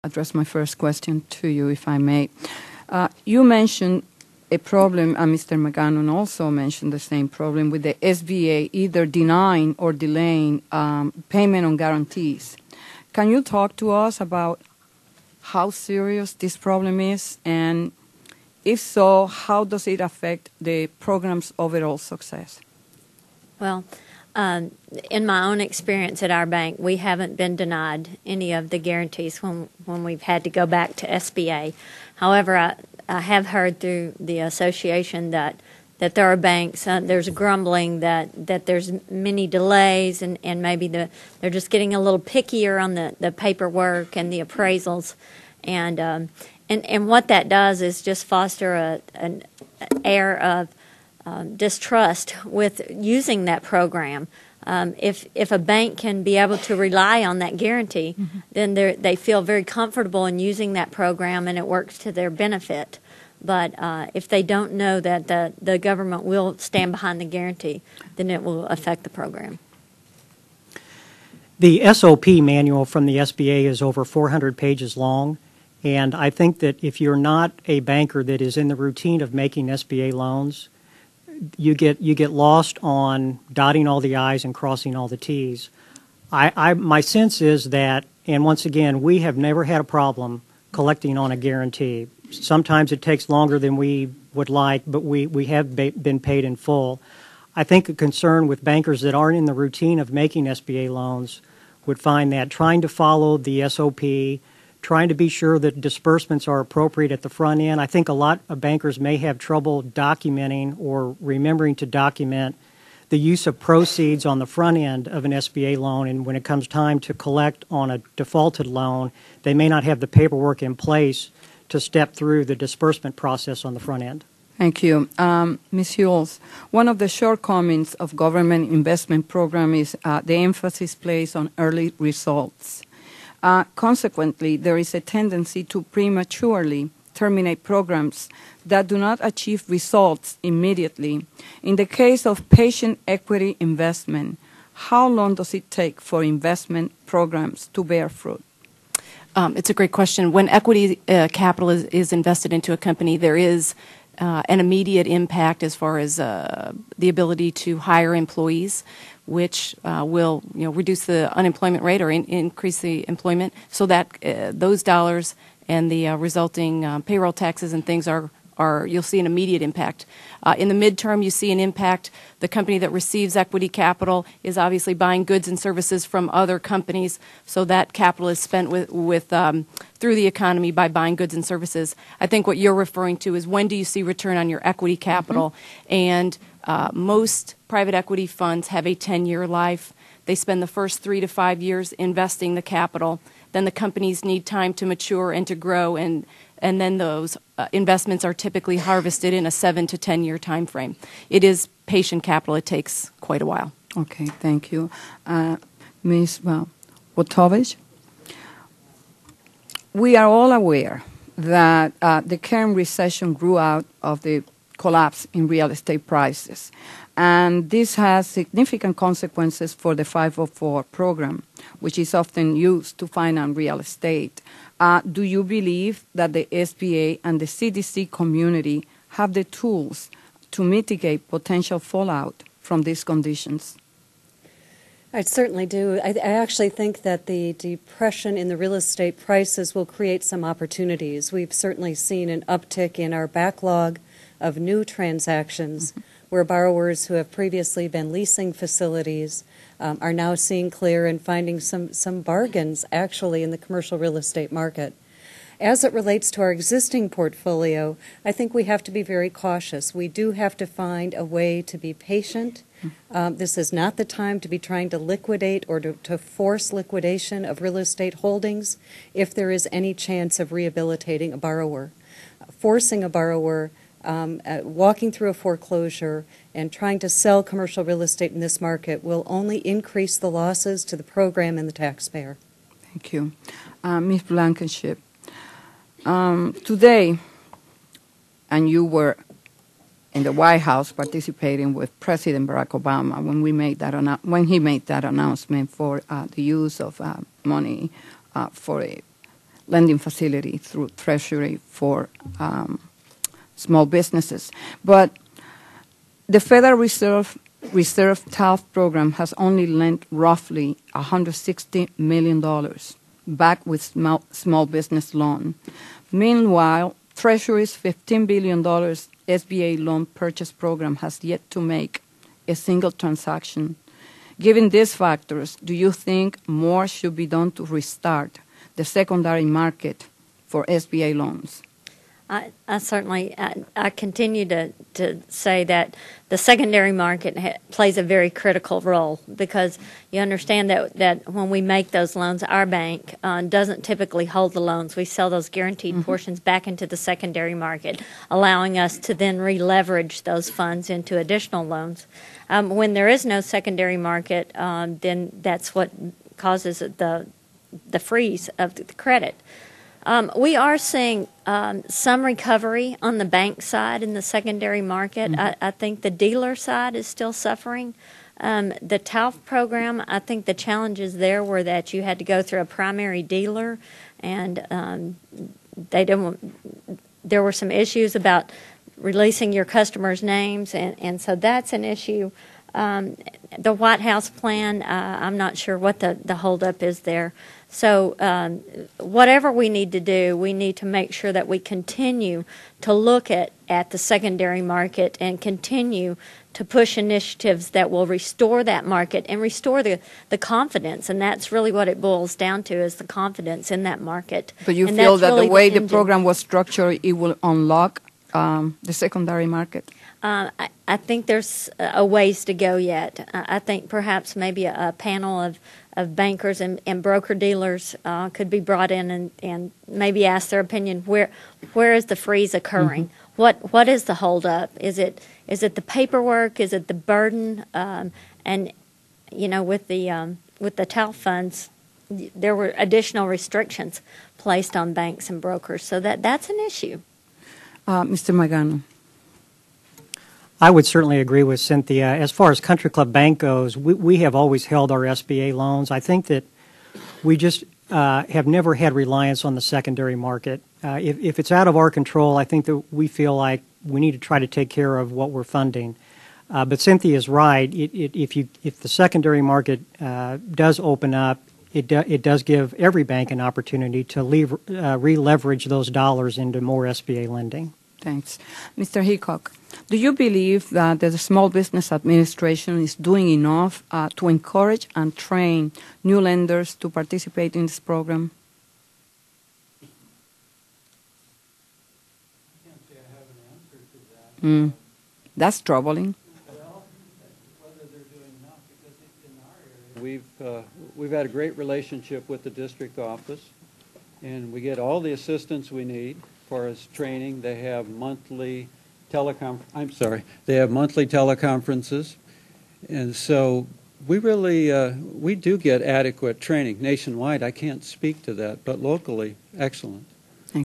address my first question to you, if I may. You mentioned a problem, and Mr. McGannon also mentioned the same problem with the SBA either denying or delaying payment on guarantees. Can you talk to us about how serious this problem is, and if so, how does it affect the program's overall success? Well, in my own experience at our bank, we haven't been denied any of the guarantees when we've had to go back to SBA. However, I have heard through the association that there are banks, there's grumbling that there's many delays, and maybe they're just getting a little pickier on the paperwork and the appraisals. And what that does is just foster an air of distrust with using that program. If a bank can be able to rely on that guarantee, then they feel very comfortable in using that program, and it works to their benefit. But if they don't know that the government will stand behind the guarantee, then it will affect the program. The SOP manual from the SBA is over 400 pages long, and I think that if you're not a banker that is in the routine of making SBA loans, you get lost on dotting all the I's and crossing all the T's. My sense is that, and once again, we have never had a problem collecting on a guarantee. Sometimes it takes longer than we would like, but we have been paid in full. I think a concern with bankers that aren't in the routine of making SBA loans would find that trying to follow the SOP, trying to be sure that disbursements are appropriate at the front end. I think a lot of bankers may have trouble documenting or remembering to document the use of proceeds on the front end of an SBA loan, and when it comes time to collect on a defaulted loan, they may not have the paperwork in place to step through the disbursement process on the front end. Thank you. Ms. Hughes, one of the shortcomings of government investment program is the emphasis placed on early results. Consequently, there is a tendency to prematurely terminate programs that do not achieve results immediately. In the case of patient equity investment, how long does it take for investment programs to bear fruit? It's a great question. When equity capital is invested into a company, there is an immediate impact as far as the ability to hire employees, which will reduce the unemployment rate or increase the employment, so that those dollars and the resulting payroll taxes and things are you'll see an immediate impact. In the midterm, you see an impact. The company that receives equity capital is obviously buying goods and services from other companies, so that capital is spent through the economy by buying goods and services. I think what you're referring to is when do you see return on your equity capital, and most private equity funds have a 10-year life. They spend the first 3 to 5 years investing the capital. Then the companies need time to mature and to grow, and then those investments are typically harvested in a 7 to 10 year time frame. It is patient capital. It takes quite a while. Okay, thank you. Ms. Wotovich, we are all aware that the current recession grew out of the collapse in real estate prices, and this has significant consequences for the 504 program, which is often used to finance real estate. Do you believe that the SBA and the CDC community have the tools to mitigate potential fallout from these conditions? I certainly do. I actually think that the depression in the real estate prices will create some opportunities. We've certainly seen an uptick in our backlog of new transactions where borrowers who have previously been leasing facilities are now seeing clear and finding some bargains actually in the commercial real estate market. As it relates to our existing portfolio, I think we have to be very cautious. We do have to find a way to be patient. This is not the time to be trying to liquidate or to force liquidation of real estate holdings if there is any chance of rehabilitating a borrower. Forcing a borrower, walking through a foreclosure and trying to sell commercial real estate in this market will only increase the losses to the program and the taxpayer. Thank you. Ms. Blankenship, today, and you were in the White House participating with President Barack Obama when he made that announcement for the use of money for lending facility through Treasury for small businesses. But the Federal Reserve TALF program has only lent roughly $160 million back with small business loan. Meanwhile, Treasury's $15 billion SBA loan purchase program has yet to make a single transaction. Given these factors, do you think more should be done to restart the secondary market for SBA loans? I certainly continue to say that the secondary market plays a very critical role, because you understand that when we make those loans, our bank doesn't typically hold the loans. We sell those guaranteed portions back into the secondary market, allowing us to then re-leverage those funds into additional loans. When there is no secondary market, then that's what causes the freeze of the credit. We are seeing some recovery on the bank side in the secondary market. I think the dealer side is still suffering. The TALF program, I think the challenges there were that you had to go through a primary dealer, and there were some issues about releasing your customers' names, and so that's an issue. The White House plan, I'm not sure what the holdup is there. So whatever we need to do, we need to make sure that we continue to look at the secondary market and continue to push initiatives that will restore that market and restore the confidence. And that's really what it boils down to, is the confidence in that market. But you feel that the way the program was structured, it will unlock the secondary market? I think there's a ways to go yet. I think perhaps maybe a panel of bankers and broker-dealers could be brought in and maybe ask their opinion, where is the freeze occurring? What is the holdup? Is it the paperwork? Is it the burden? And, you know, with the TALF funds, there were additional restrictions placed on banks and brokers. So that's an issue. Mr. Magano. I would certainly agree with Cynthia. As far as Country Club Bank goes, we have always held our SBA loans. I think that we just have never had reliance on the secondary market. If it's out of our control, I think that we feel like we need to try to take care of what we're funding. But Cynthia is right. If the secondary market does open up, it does give every bank an opportunity to re-leverage those dollars into more SBA lending. Thanks. Mr. Hickok, do you believe that the Small Business Administration is doing enough to encourage and train new lenders to participate in this program? I can't say I have an answer to that. That's troubling. Well, whether they're doing enough, because in our area, we've had a great relationship with the district office, and we get all the assistance we need. As far as training, they have monthly teleconferences, and so we do get adequate training nationwide. I can't speak to that, but locally, excellent.